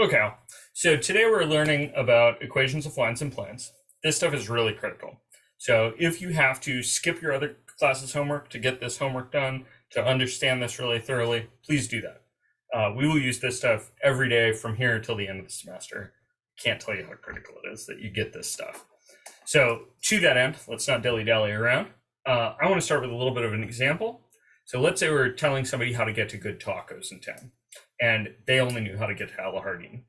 Okay, so today we're learning about equations of lines and planes. This stuff is really critical. So if you have to skip your other classes' homework to get this homework done, to understand this really thoroughly, please do that. We will use this stuff every day from here till the end of the semester. Can't tell you how critical it is that you get this stuff. So to that end, let's not dilly-dally around. I want to start with a little bit of an example. So let's say we're telling somebody how to get to good tacos in town, and they only knew how to get to Al Jardín.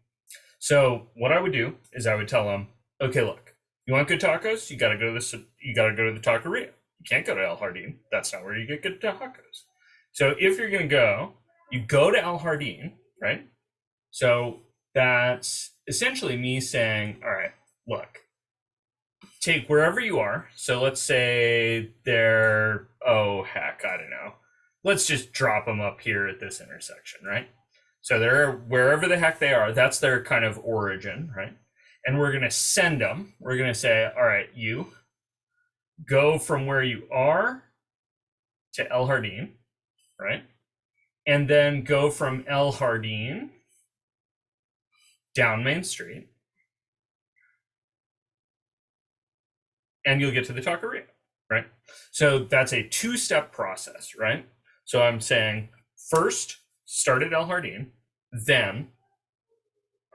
So what I would do is I would tell them, okay, look, you want good tacos? You got to go to this. You got to go to the taqueria. You can't go to El Jardín. That's not where you get good tacos. So if you're going to go, you go to El Jardín, right? So that's essentially me saying, all right, look, take wherever you are. So let's say they're, oh, heck, I don't know. Let's just drop them up here at this intersection, right? So they're wherever the heck they are, that's their kind of origin, right? And we're going to send them. We're going to say, all right, you go from where you are to El Jardín, right? And then go from El Jardín down Main Street, and you'll get to the taqueria, right? So that's a two-step process, right? So I'm saying first start at El Jardín, then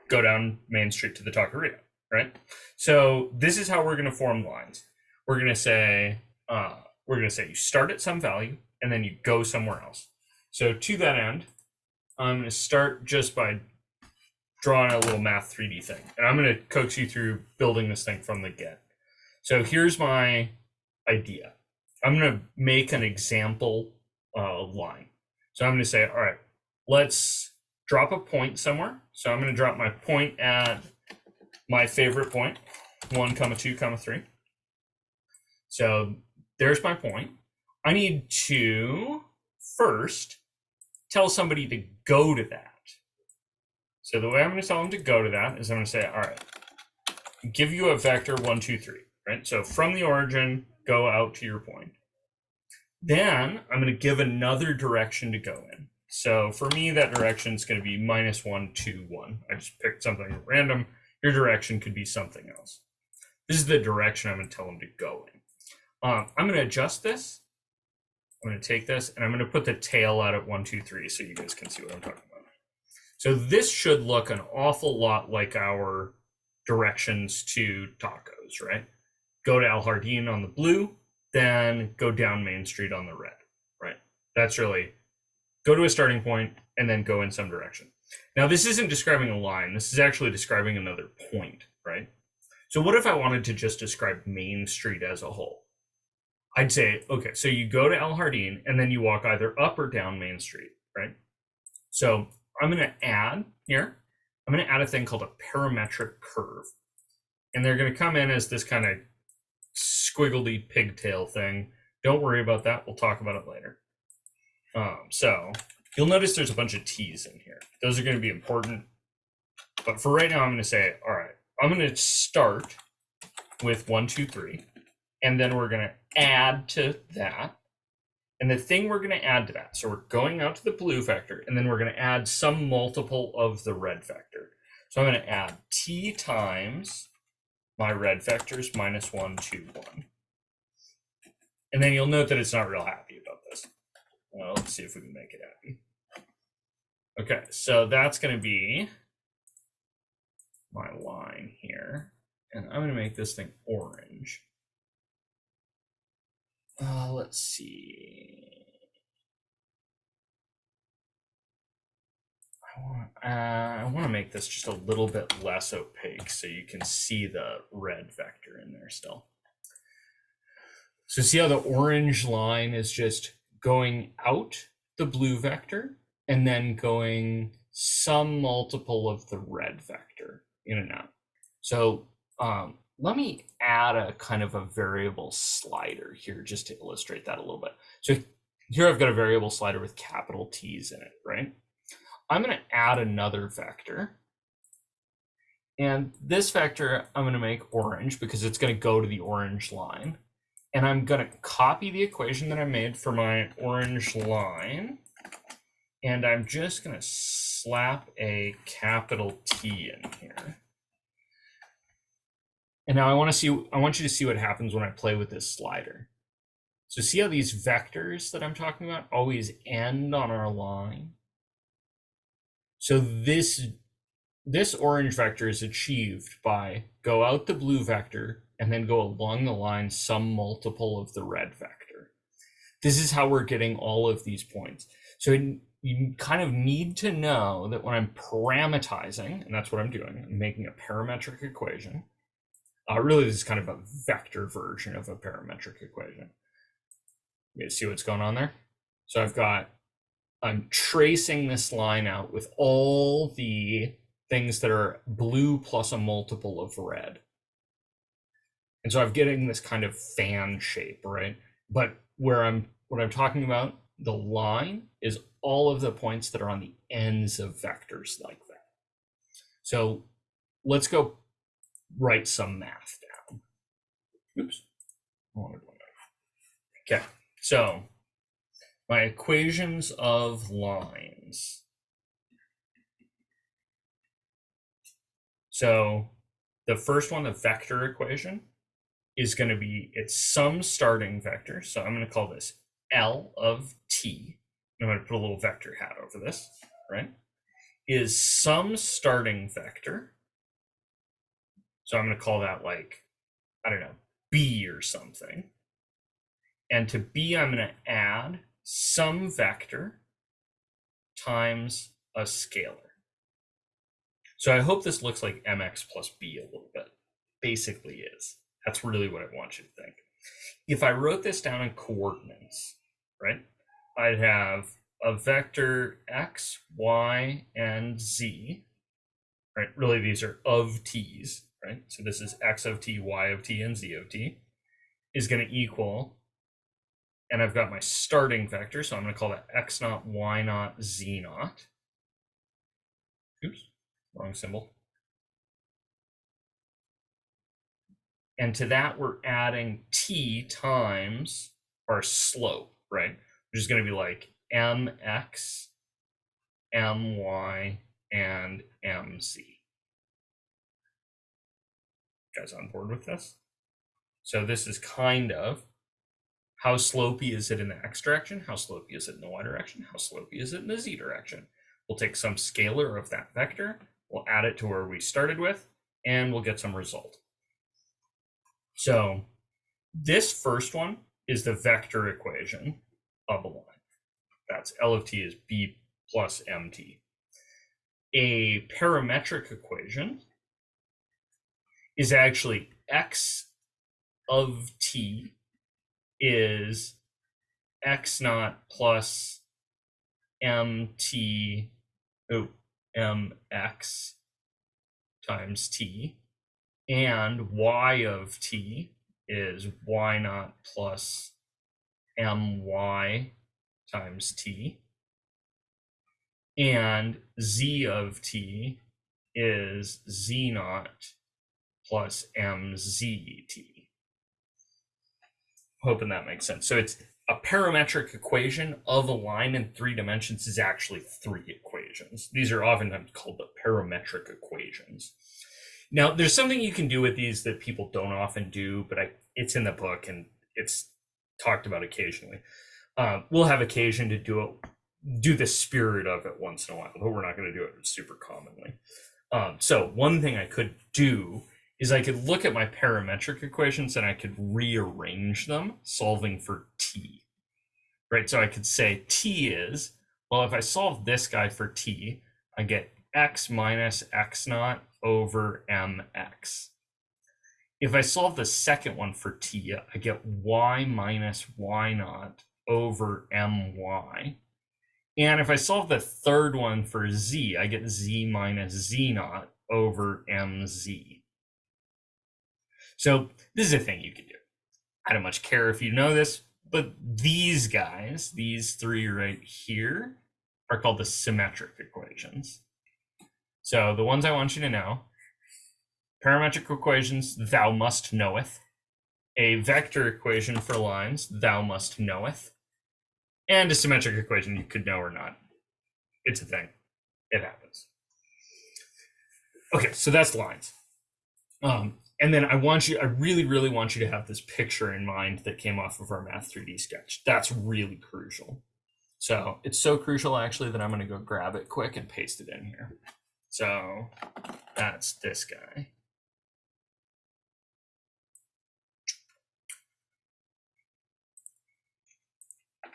go down Main Street to the taqueria, right? So this is how we're going to form lines. We're going to say you start at some value and then you go somewhere else. So to that end, I'm going to start just by drawing a little math 3D thing, and I'm going to coax you through building this thing from the get. So here's my idea. I'm going to make an example line. So I'm going to say, all right, let's drop a point somewhere. So I'm going to drop my point at my favorite point, 1, 2, 3. So there's my point. I need to first tell somebody to go to that. So the way I'm going to tell them to go to that is I'm going to say, all right, give you a vector 1, 2, 3, right? So from the origin, go out to your point. Then I'm going to give another direction to go in. So for me, that direction is going to be -1, 2, 1. I just picked something at random. Your direction could be something else. This is the direction I'm going to tell them to go in. I'm going to adjust this. I'm going to take this and I'm going to put the tail out at 1, 2, 3 so you guys can see what I'm talking about. So this should look an awful lot like our directions to tacos, right? Go to El Jardín on the blue, then go down Main Street on the red, right? That's really go to a starting point and then go in some direction. Now, this isn't describing a line. This is actually describing another point, right? So what if I wanted to just describe Main Street as a whole? I'd say, okay, so you go to El Jardín and then you walk either up or down Main Street, right? So I'm going to add here, I'm going to add a thing called a parametric curve. And they're going to come in as this kind of squiggly pigtail thing. Don't worry about that. We'll talk about it later. So you'll notice there's a bunch of T's in here. Those are going to be important. But for right now, I'm going to say, all right, I'm going to start with 1, 2, 3. And then we're going to add to that. And the thing we're going to add to that, so we're going out to the blue vector, and then we're going to add some multiple of the red vector. So I'm going to add T times my red vectors -1, 2, 1. And then you'll note that it's not real happy about this. Well, let's see if we can make it happy. Okay, so that's going to be my line here. And I'm going to make this thing orange. Let's see. I want to make this just a little bit less opaque so you can see the red vector in there still. So see how the orange line is just going out the blue vector and then going some multiple of the red vector in and out. So let me add a kind of a variable slider here just to illustrate that a little bit. So here I've got a variable slider with capital T's in it, right? I'm going to add another vector. And this vector I'm going to make orange because it's going to go to the orange line. And I'm going to copy the equation that I made for my orange line. And I'm just going to slap a capital T in here. And now I want you to see what happens when I play with this slider. So see how these vectors that I'm talking about always end on our line? So this orange vector is achieved by go out the blue vector and then go along the line some multiple of the red vector. This is how we're getting all of these points. So you kind of need to know that when I'm parametrizing, and that's what I'm doing, I'm making a parametric equation. Really, this is kind of a vector version of a parametric equation. You see what's going on there? So I'm tracing this line out with all the things that are blue plus a multiple of red. And so I'm getting this kind of fan shape, right? But what I'm talking about, the line is all of the points that are on the ends of vectors like that. So let's go write some math down. Oops. Okay, so my equations of lines. So the first one, the vector equation, is going to be its some starting vector. So I'm going to call this L of t. I'm going to put a little vector hat over this, right? Is some starting vector. So I'm going to call that, like, I don't know, B or something. And to B, I'm going to add some vector times a scalar. So I hope this looks like mx plus b a little bit. Basically is. That's really what I want you to think. If I wrote this down in coordinates, right, I'd have a vector x, y, and z, right? Really, these are of t's, right? So this is x of t, y of t, and z of t is going to equal, and I've got my starting vector, so I'm going to call that x naught, y naught, z naught. Oops, wrong symbol. And to that, we're adding t times our slope, right? Which is going to be like mx, my, and mz. You guys on board with this? So this is kind of how slopey is it in the x direction? How slopey is it in the y direction? How slopey is it in the z direction? We'll take some scalar of that vector, we'll add it to where we started with, and we'll get some result. So this first one is the vector equation of a line. That's L of t is b plus mt. A parametric equation is actually x of t is x naught plus mx times t, and y of t is y naught plus my times t, and z of t is z naught plus mzt. Hoping that makes sense. So it's a parametric equation of a line in 3 dimensions is actually 3 equations. These are oftentimes called the parametric equations. Now, there's something you can do with these that people don't often do, but it's in the book and it's talked about occasionally. We'll have occasion to do the spirit of it once in a while, but we're not going to do it super commonly. So one thing I could do is I could look at my parametric equations and I could rearrange them, solving for t, right? So I could say t is, well, if I solve this guy for t, I get x minus x naught over mx. If I solve the second one for t, I get y minus y naught over my. And if I solve the third one for z, I get z minus z naught over mz. So this is a thing you can do. I don't much care if you know this, but these guys, these 3 right here, are called the symmetric equations. So the ones I want you to know: parametric equations, thou must knoweth; a vector equation for lines, thou must knoweth; and a symmetric equation you could know or not. It's a thing. it happens. Okay, so that's lines. And then I really, really want you to have this picture in mind that came off of our Math 3D sketch. That's really crucial. So it's so crucial actually that I'm going to go grab it quick and paste it in here. So that's this guy.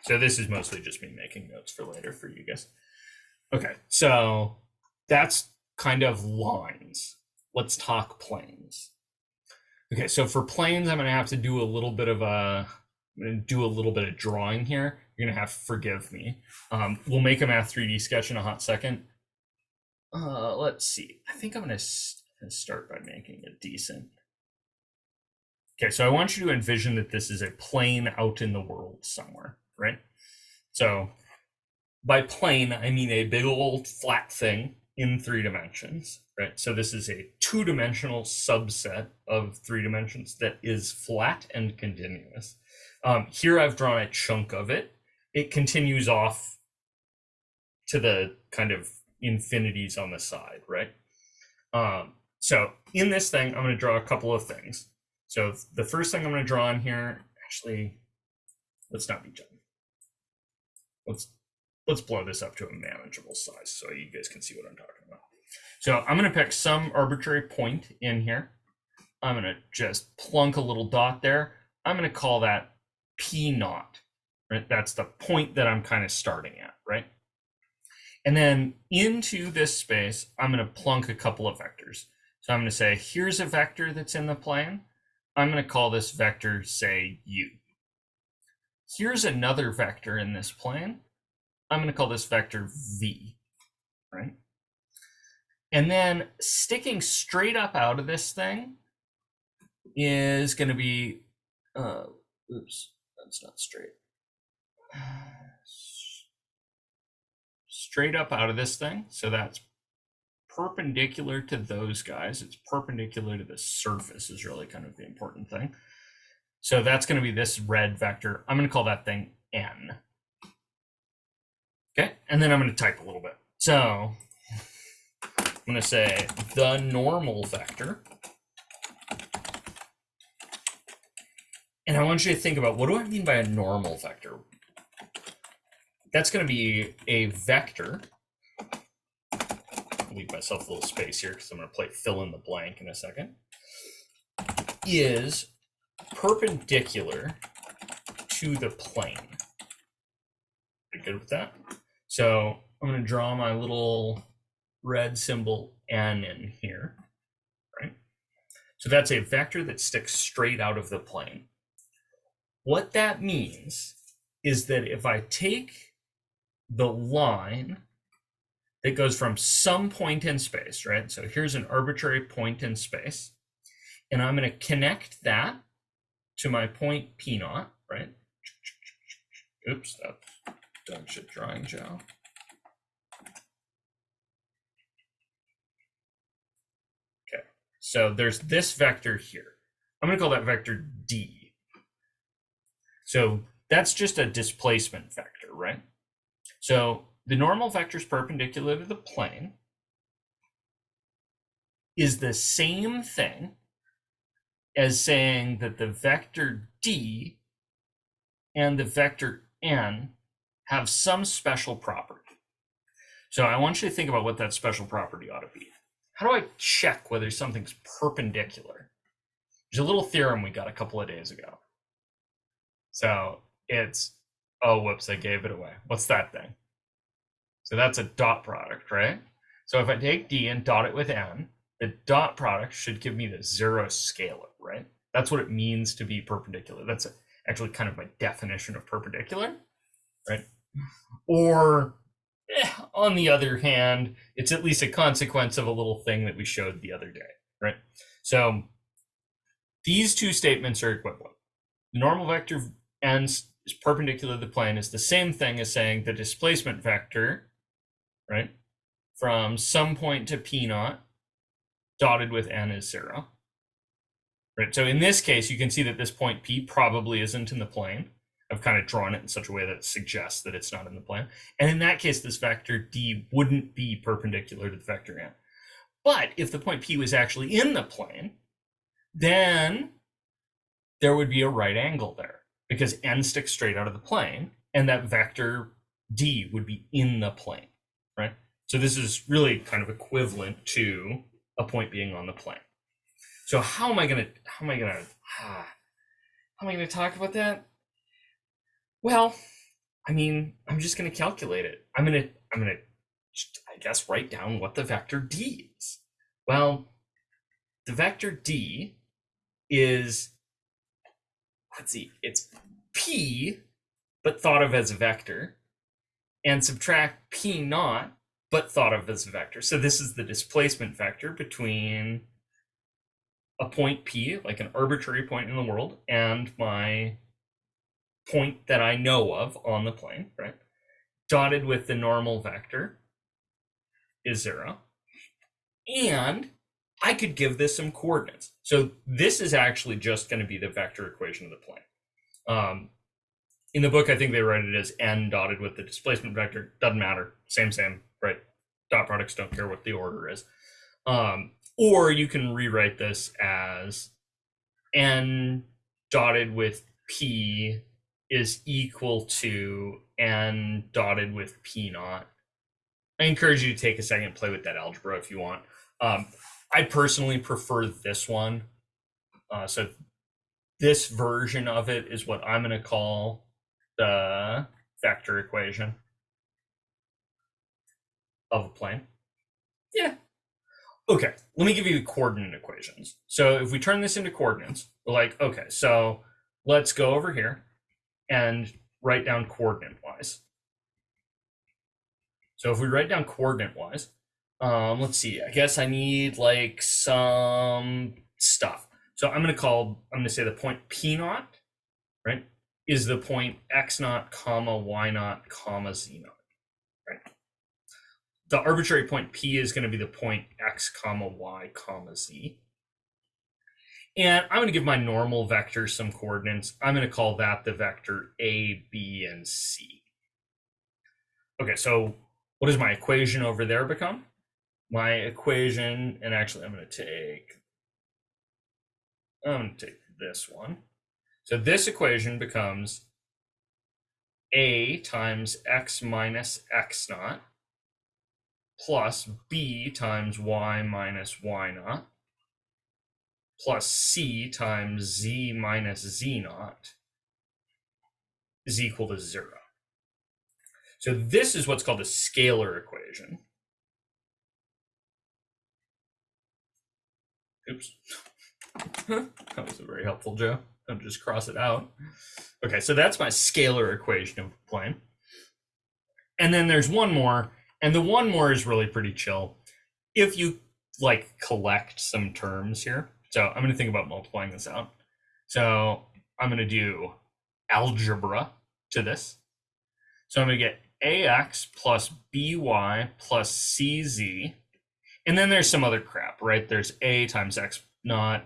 So this is mostly just me making notes for later for you guys. Okay, so that's kind of lines. Let's talk planes. Okay, so for planes, I'm gonna have to do a little bit of drawing here. You're gonna have to forgive me. We'll make a Math 3D sketch in a hot second. Let's see. I think I'm gonna start by making it decent. Okay, so I want you to envision that this is a plane out in the world somewhere, right? So by plane, I mean a big old flat thing in 3 dimensions, right? So this is a 2-dimensional subset of 3 dimensions that is flat and continuous. Here I've drawn a chunk of it. It continues off to the kind of infinities on the side, right? So in this thing, I'm going to draw a couple of things. So the first thing I'm going to draw in here, actually, let's not be done. Let's blow this up to a manageable size so you guys can see what I'm talking about. So I'm going to pick some arbitrary point in here. I'm going to just plunk a little dot there. I'm going to call that P naught, right? That's the point that I'm kind of starting at, right? And then into this space, I'm going to plunk a couple of vectors. So I'm going to say, here's a vector that's in the plane. I'm going to call this vector, say, U. Here's another vector in this plane. I'm going to call this vector V, right? And then sticking straight up out of this thing is going to be, oops, that's not straight. Straight up out of this thing, so that's perpendicular to those guys. It's perpendicular to the surface is really kind of the important thing. So that's going to be this red vector. I'm going to call that thing N. Okay, and then I'm going to type a little bit. So I'm going to say the normal vector. And I want you to think about, what do I mean by a normal vector? That's going to be a vector. I'll leave myself a little space here because I'm going to play fill in the blank in a second. Is perpendicular to the plane. You good with that? So I'm going to draw my little red symbol N in here, right? So that's a vector that sticks straight out of the plane. What that means is that if I take the line that goes from some point in space, right? So here's an arbitrary point in space, and I'm going to connect that to my point P naught, right? Oops, that's dog shit drawing, Joe. Okay, so there's this vector here. I'm going to call that vector D. So that's just a displacement vector, right? So the normal vector is perpendicular to the plane is the same thing as saying that the vector D and the vector N have some special property. So I want you to think about what that special property ought to be. How do I check whether something's perpendicular? There's a little theorem we got a couple of days ago. So it's, oh, whoops, I gave it away. What's that thing? So that's a dot product, right? So if I take D and dot it with N, the dot product should give me the zero scalar, right? That's what it means to be perpendicular. That's actually kind of my definition of perpendicular, right? Or on the other hand, it's at least a consequence of a little thing that we showed the other day, right? So these two statements are equivalent. The normal vector N is perpendicular to the plane is the same thing as saying the displacement vector, right, from some point to P naught dotted with N is 0. Right, so in this case, you can see that this point P probably isn't in the plane. I've kind of drawn it in such a way that suggests that it's not in the plane. And in that case, this vector d wouldn't be perpendicular to the vector n. But if the point P was actually in the plane, then there would be a right angle there because n sticks straight out of the plane, and that vector d would be in the plane, right? So this is really kind of equivalent to a point being on the plane. So how am I gonna talk about that? Well, I mean, I'm just gonna calculate it. I'm gonna I guess write down what the vector d is. Well, the vector d is, let's see, it's p, but thought of as a vector, and subtract p naught, but thought of as a vector. So this is the displacement vector between a point P, like an arbitrary point in the world, and my point that I know of on the plane, right? Dotted with the normal vector is 0. And I could give this some coordinates. So this is actually just going to be the vector equation of the plane. In the book, I think they write it as n dotted with the displacement vector. Doesn't matter. Same, right? Dot products don't care what the order is. Or you can rewrite this as n dotted with p is equal to n dotted with p naught. I encourage you to take a second and play with that algebra if you want. I personally prefer this one. So this version of it is what I'm going to call the vector equation of a plane. Yeah. Okay, let me give you the coordinate equations. So if we turn this into coordinates, we're like, okay, so let's go over here and write down coordinate-wise. So if we write down coordinate-wise, let's see, I guess I need like some stuff. So I'm going to say the point P naught, right, is the point X naught, comma, Y naught, comma, Z naught, right? The arbitrary point P is going to be the point X, comma, Y, comma, Z. And I'm going to give my normal vector some coordinates. I'm going to call that the vector A, B, and C. Okay, so what does my equation over there become? My equation, and actually I'm going to take this one. So this equation becomes A times X minus X naught plus B times Y minus Y naught plus C times Z minus Z naught is equal to 0. So this is what's called a scalar equation. Oops. That was a very helpful Joe. I'll just cross it out. Okay, so that's my scalar equation of a plane. And then there's one more, and the one more is really pretty chill. If you like collect some terms here, so I'm going to think about multiplying this out. So I'm going to do algebra to this. So I'm going to get ax plus by plus cz. And then there's some other crap, right? There's a times x naught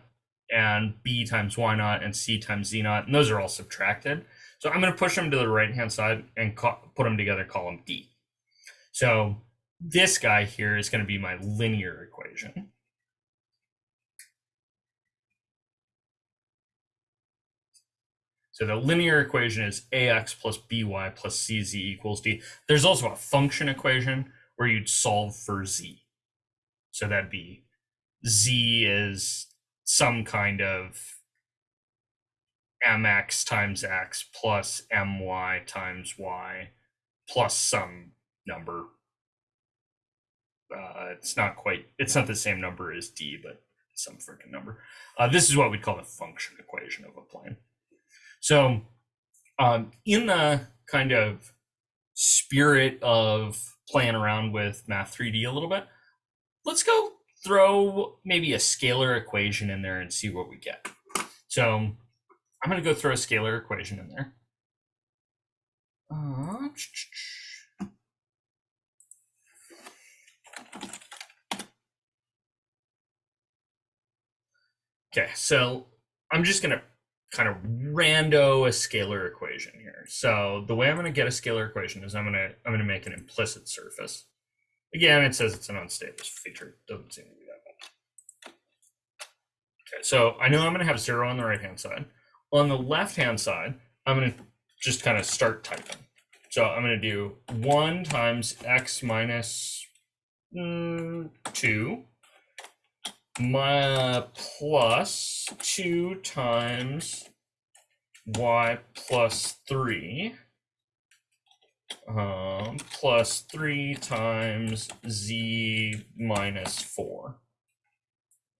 and b times y naught and c times z naught. And those are all subtracted. So I'm going to push them to the right-hand side and put them together, call them d. So this guy here is going to be my linear equation. So the linear equation is ax plus by plus cz equals d. There's also a function equation where you'd solve for z. So that'd be z is some kind of mx times x plus my times y plus some number. It's not the same number as d, but some freaking number. This is what we'd call the function equation of a plane. So in the kind of spirit of playing around with Math 3D a little bit, let's go throw maybe a scalar equation in there and see what we get. So I'm going to go throw a scalar equation in there. Okay, so I'm just going to kind of rando a scalar equation here. So the way I'm going to get a scalar equation is I'm going to make an implicit surface. Again, it says it's an unstable feature. Doesn't seem to be that much. Okay, so I know I'm going to have 0 on the right-hand side. On the left-hand side, I'm going to just kind of start typing. So I'm going to do 1 times x minus 2 plus 2 times y plus 3 plus 3 times z minus 4.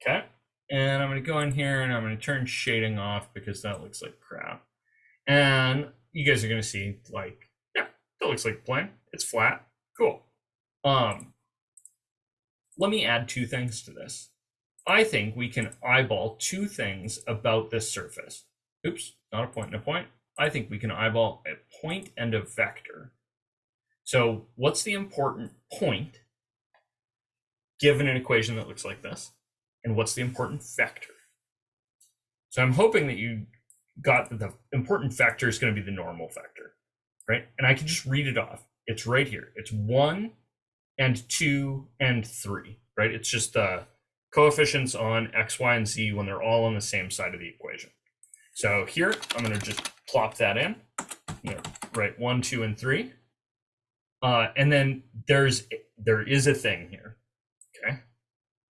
Okay, and I'm going to go in here and I'm going to turn shading off because that looks like crap. And you guys are going to see, like, yeah, that looks like a plane. It's flat. Cool. Let me add 2 things to this. I think we can eyeball 2 things about this surface. Oops, not a point and a point. I think we can eyeball a point and a vector. So what's the important point given an equation that looks like this? And what's the important vector? So I'm hoping that you got that the important vector is going to be the normal vector, right? And I can just read it off. It's right here. It's 1 and 2 and 3, right? It's just the coefficients on x, y, and z when they're all on the same side of the equation. So here, I'm going to just plop that in. I'm going to write 1, 2, and 3. And then there is a thing here, okay?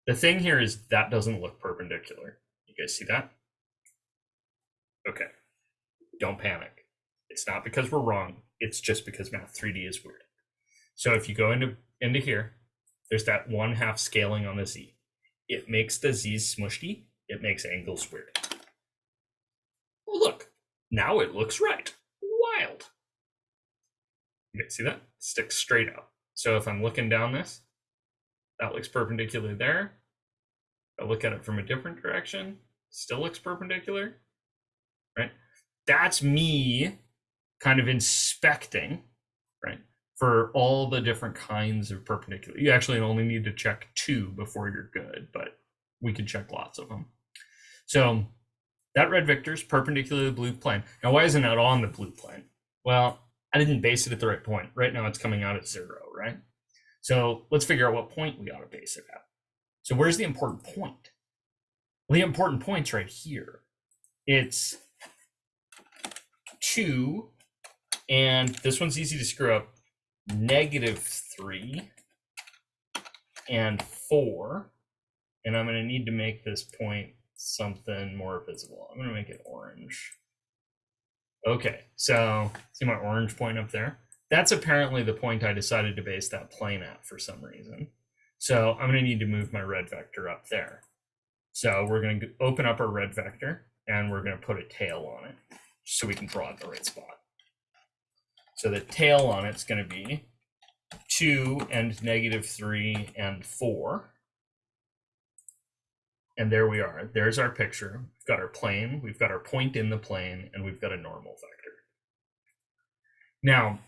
The thing here is that doesn't look perpendicular. You guys see that? Okay, don't panic. It's not because we're wrong. It's just because Math 3D is weird. So if you go into here, there's that 1/2 scaling on the z. It makes the z's smushy. It makes angles weird. Well, look, now it looks right. Wild. You guys see that? Sticks straight out. So if I'm looking down this, that looks perpendicular there. I look at it from a different direction, still looks perpendicular, right? That's me kind of inspecting, right, for all the different kinds of perpendicular. You actually only need to check 2 before you're good, but we can check lots of them. So that red vector is perpendicular to the blue plane. Now, why isn't it on the blue plane? Well, I didn't base it at the right point. Right now it's coming out at 0, right? So let's figure out what point we ought to base it at. So where's the important point? Well, the important point's right here. It's 2, and this one's easy to screw up, -3 and 4. And I'm going to need to make this point something more visible. I'm going to make it orange. Okay, so see my orange point up there? That's apparently the point I decided to base that plane at for some reason. So I'm going to need to move my red vector up there. So we're going to open up our red vector and we're going to put a tail on it so we can draw it in the right spot. So the tail on it's going to be 2 and -3 and 4. And there we are. There's our picture. We've got our plane, we've got our point in the plane, and we've got a normal vector. Now,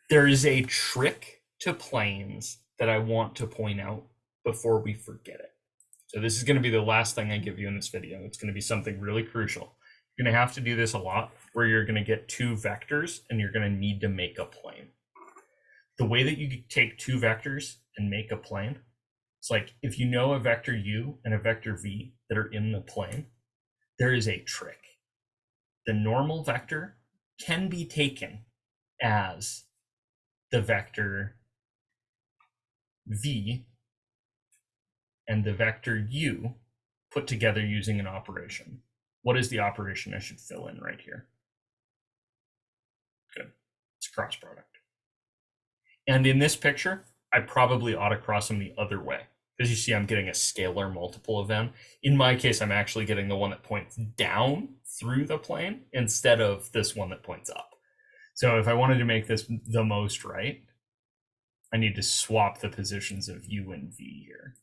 there is a trick to planes that I want to point out before we forget it. So this is going to be the last thing I give you in this video. It's going to be something really crucial. You're going to have to do this a lot, where you're going to get 2 vectors and you're going to need to make a plane. The way that you take 2 vectors and make a plane, it's like if you know a vector u and a vector v that are in the plane, there is a trick. The normal vector can be taken as the vector v and the vector u put together using an operation. What is the operation I should fill in right here? Good. It's a cross product. And in this picture, I probably ought to cross them the other way. As you see, I'm getting a scalar multiple of them. In my case, I'm actually getting the one that points down through the plane instead of this one that points up. So if I wanted to make this the most right, I need to swap the positions of u and v here.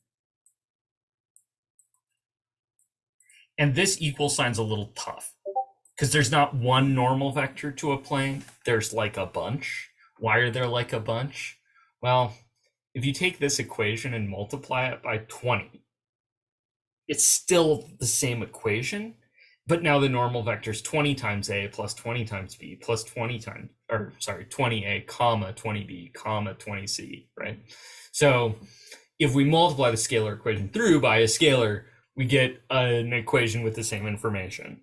And this equal sign's a little tough because there's not one normal vector to a plane. There's like a bunch. Why are there like a bunch? Well, if you take this equation and multiply it by 20, it's still the same equation. But now the normal vector is 20 times a plus 20 times b plus 20 times, or sorry, 20a comma 20b comma 20c, right? So if we multiply the scalar equation through by a scalar, we get an equation with the same information.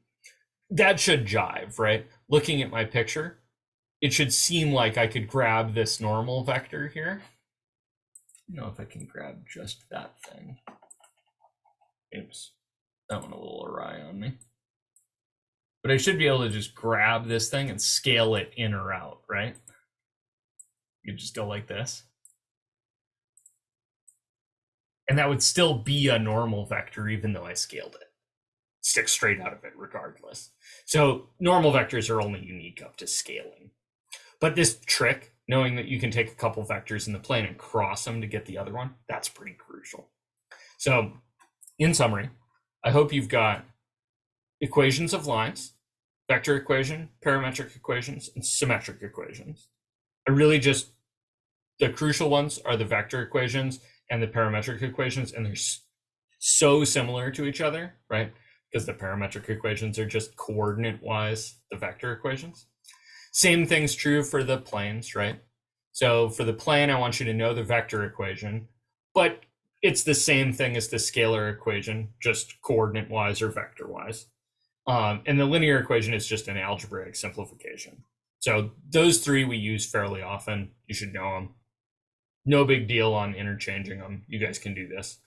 That should jive, right? Looking at my picture, it should seem like I could grab this normal vector here. I don't know if I can grab just that thing. Oops, that went a little awry on me. But I should be able to just grab this thing and scale it in or out, right? You just go like this. And that would still be a normal vector, even though I scaled it. Stick straight out of it regardless. So normal vectors are only unique up to scaling. But this trick, knowing that you can take a couple vectors in the plane and cross them to get the other one, that's pretty crucial. So in summary, I hope you've got equations of lines, vector equation, parametric equations, and symmetric equations. The crucial ones are the vector equations and the parametric equations, and they're so similar to each other, right? Because the parametric equations are just coordinate-wise the vector equations. Same thing's true for the planes, right? So for the plane, I want you to know the vector equation, but it's the same thing as the scalar equation, just coordinate-wise or vector-wise. And the linear equation is just an algebraic simplification. So those three we use fairly often. You should know them. No big deal on interchanging them. You guys can do this.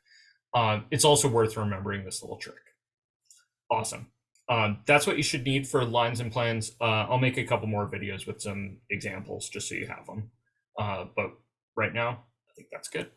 It's also worth remembering this little trick. Awesome. That's what you should need for lines and planes. I'll make a couple more videos with some examples just so you have them. But right now, I think that's good.